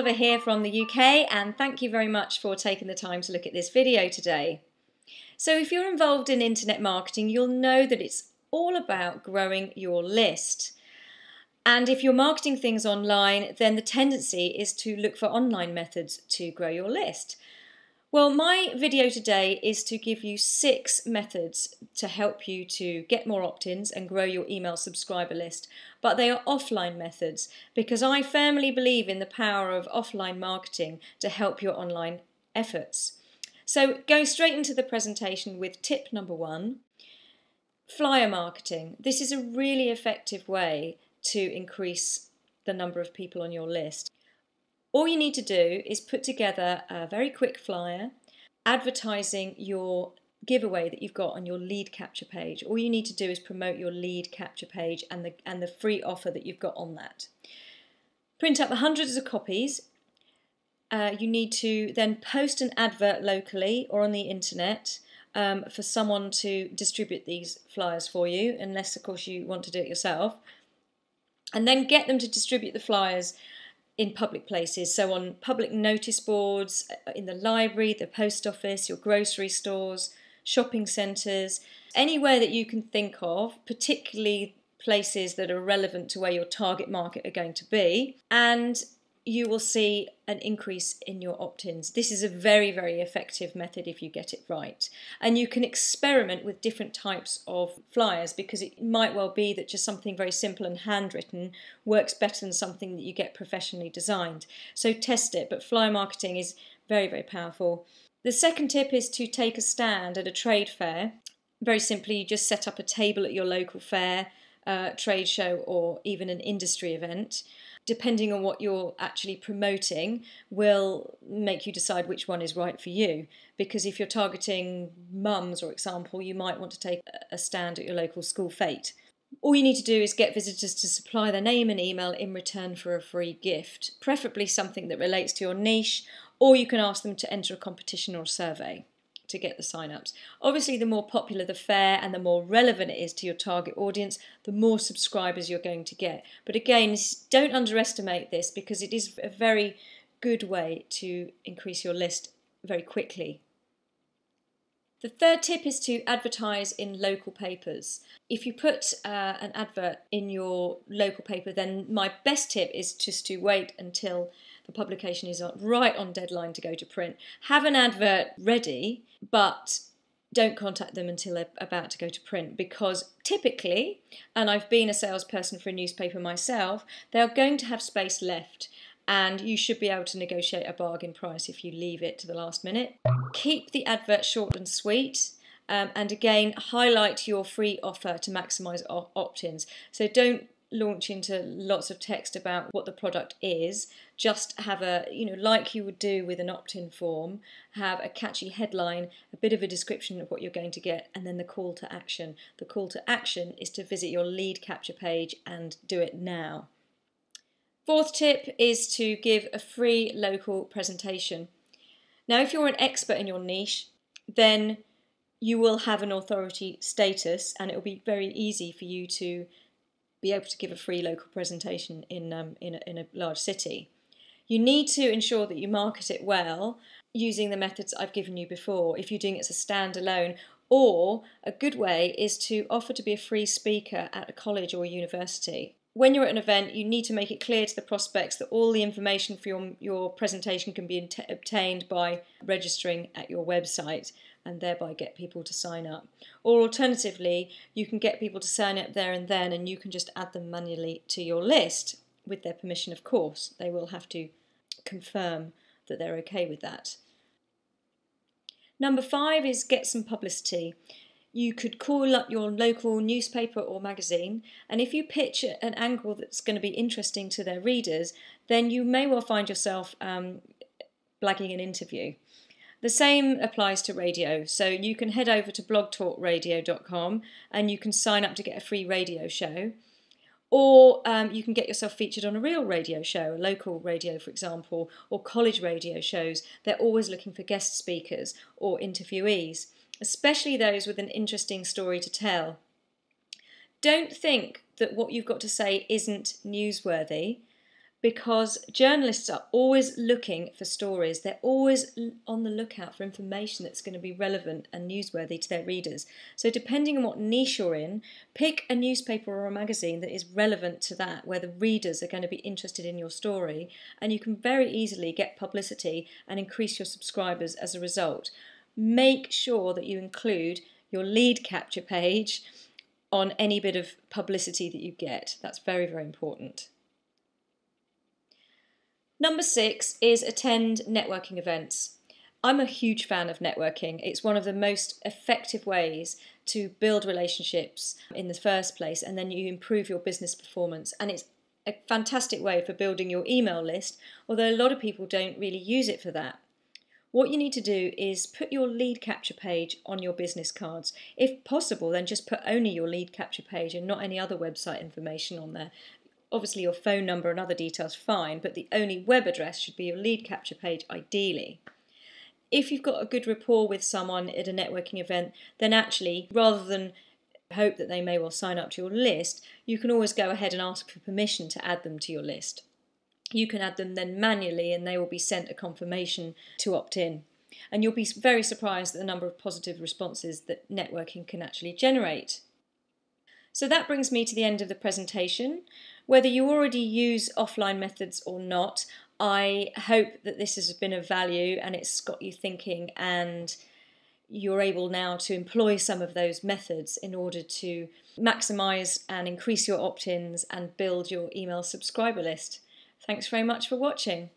Oliver here from the UK, and thank you very much for taking the time to look at this video today. So if you're involved in internet marketing, you'll know that it's all about growing your list. And if you're marketing things online, then the tendency is to look for online methods to grow your list. Well, my video today is to give you 6 methods to help you to get more opt-ins and grow your email subscriber list. But they are offline methods because I firmly believe in the power of offline marketing to help your online efforts. So going straight into the presentation with tip number 1, flyer marketing. This is a really effective way to increase the number of people on your list. All you need to do is put together a very quick flyer advertising your giveaway that you've got on your lead capture page. All you need to do is promote your lead capture page and the free offer that you've got on that. Print up hundreds of copies. You need to then post an advert locally or on the internet for someone to distribute these flyers for you, unless of course you want to do it yourself. And then get them to distribute the flyers in public places, so on public notice boards, in the library, the post office, your grocery stores, shopping centres, anywhere that you can think of, particularly places that are relevant to where your target market are going to be, and you will see an increase in your opt-ins. This is a very, very effective method if you get it right. And you can experiment with different types of flyers because it might well be that just something very simple and handwritten works better than something that you get professionally designed. So test it, but flyer marketing is very, very powerful. The second tip is to take a stand at a trade fair. Very simply, you just set up a table at your local fair, trade show, or even an industry event. Depending on what you're actually promoting will make you decide which one is right for you. Because if you're targeting mums, for example, you might want to take a stand at your local school fete. All you need to do is get visitors to supply their name and email in return for a free gift, preferably something that relates to your niche, or you can ask them to enter a competition or survey to get the sign-ups. Obviously, the more popular the fair and the more relevant it is to your target audience, the more subscribers you're going to get. But again, don't underestimate this because it is a very good way to increase your list very quickly. The third tip is to advertise in local papers. If you put an advert in your local paper, then my best tip is just to wait until the publication is right on deadline to go to print. Have an advert ready, but don't contact them until they're about to go to print, because typically, and I've been a salesperson for a newspaper myself, they're going to have space left. And you should be able to negotiate a bargain price if you leave it to the last minute. Keep the advert short and sweet, and again, highlight your free offer to maximise opt-ins. So don't launch into lots of text about what the product is. Just have a, like you would do with an opt-in form, have a catchy headline, a bit of a description of what you're going to get, and then the call to action. The call to action is to visit your lead capture page and do it now. Fourth tip is to give a free local presentation. Now, if you're an expert in your niche, then you will have an authority status and it will be very easy for you to be able to give a free local presentation in a large city. You need to ensure that you market it well using the methods I've given you before if you're doing it as a standalone, or a good way is to offer to be a free speaker at a college or a university. When you're at an event, you need to make it clear to the prospects that all the information for your presentation can be obtained by registering at your website and thereby get people to sign up. Or alternatively, you can get people to sign up there and then, and you can just add them manually to your list with their permission, of course. They will have to confirm that they're okay with that. Number 5 is get some publicity. You could call up your local newspaper or magazine, and if you pitch an angle that's going to be interesting to their readers, then you may well find yourself blagging an interview. The same applies to radio, so you can head over to blogtalkradio.com and you can sign up to get a free radio show, or you can get yourself featured on a real radio show, a local radio for example, or college radio shows. They're always looking for guest speakers or interviewees, especially those with an interesting story to tell. Don't think that what you've got to say isn't newsworthy. because journalists are always looking for stories. They're always on the lookout for information that's going to be relevant and newsworthy to their readers. So depending on what niche you're in, pick a newspaper or a magazine that is relevant to that, where the readers are going to be interested in your story, and you can very easily get publicity and increase your subscribers as a result. Make sure that you include your lead capture page on any bit of publicity that you get. That's very, very important. Number 6 is attend networking events. I'm a huge fan of networking. It's one of the most effective ways to build relationships in the first place, and then you improve your business performance. And it's a fantastic way for building your email list, although a lot of people don't really use it for that. What you need to do is put your lead capture page on your business cards. If possible, then just put only your lead capture page and not any other website information on there. Obviously your phone number and other details fine, but the only web address should be your lead capture page ideally. If you've got a good rapport with someone at a networking event, then actually, rather than hope that they may well sign up to your list, you can always go ahead and ask for permission to add them to your list. You can add them then manually and they will be sent a confirmation to opt in. And you'll be very surprised at the number of positive responses that networking can actually generate. So that brings me to the end of the presentation. Whether you already use offline methods or not, I hope that this has been of value and it's got you thinking, and you're able now to employ some of those methods in order to maximise and increase your opt-ins and build your email subscriber list. Thanks very much for watching.